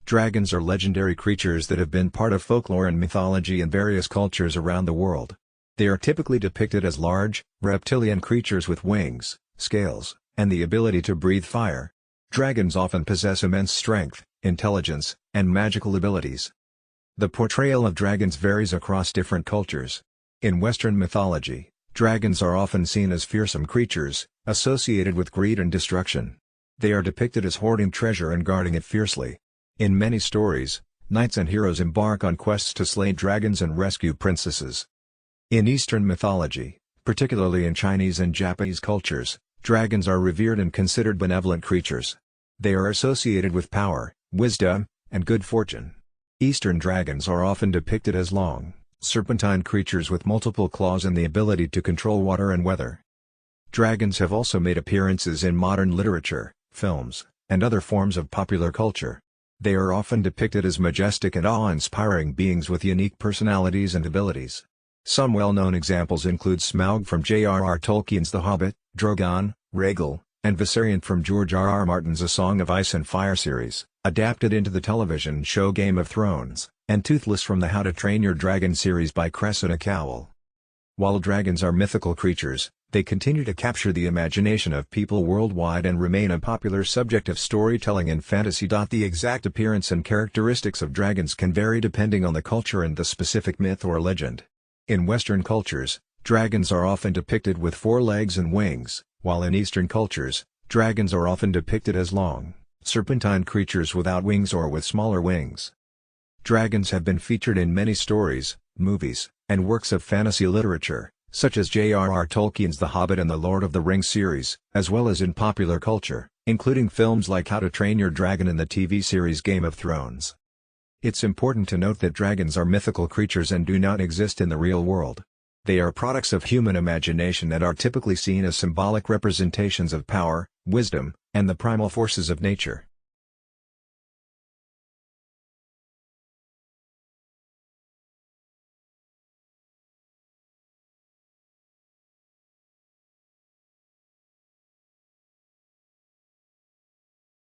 Dragons are legendary creatures that have been part of folklore and mythology in various cultures around the world. They are typically depicted as large, reptilian creatures with wings, scales, and the ability to breathe fire. Dragons often possess immense strength, intelligence, and magical abilities. The portrayal of dragons varies across different cultures. In Western mythology, dragons are often seen as fearsome creatures, associated with greed and destruction. They are depicted as hoarding treasure and guarding it fiercely. In many stories, knights and heroes embark on quests to slay dragons and rescue princesses. In Eastern mythology, particularly in Chinese and Japanese cultures, dragons are revered and considered benevolent creatures. They are associated with power, wisdom, and good fortune. Eastern dragons are often depicted as long, serpentine creatures with multiple claws and the ability to control water and weather. Dragons have also made appearances in modern literature, films, and other forms of popular culture. They are often depicted as majestic and awe-inspiring beings with unique personalities and abilities. Some well-known examples include Smaug from J.R.R. Tolkien's The Hobbit, Drogon, Rhaegal, and Viserion from George R.R. Martin's A Song of Ice and Fire series, adapted into the television show Game of Thrones, and Toothless from the How to Train Your Dragon series by Cressida Cowell. While dragons are mythical creatures, they continue to capture the imagination of people worldwide and remain a popular subject of storytelling and fantasy. The exact appearance and characteristics of dragons can vary depending on the culture and the specific myth or legend. In Western cultures, dragons are often depicted with 4 legs and wings, while in Eastern cultures, dragons are often depicted as long, serpentine creatures without wings or with smaller wings. Dragons have been featured in many stories, movies, and works of fantasy literature, such as J.R.R. Tolkien's The Hobbit and the Lord of the Rings series, as well as in popular culture, including films like How to Train Your Dragon and the TV series Game of Thrones. It's important to note that dragons are mythical creatures and do not exist in the real world. They are products of human imagination and are typically seen as symbolic representations of power, wisdom, and the primal forces of nature.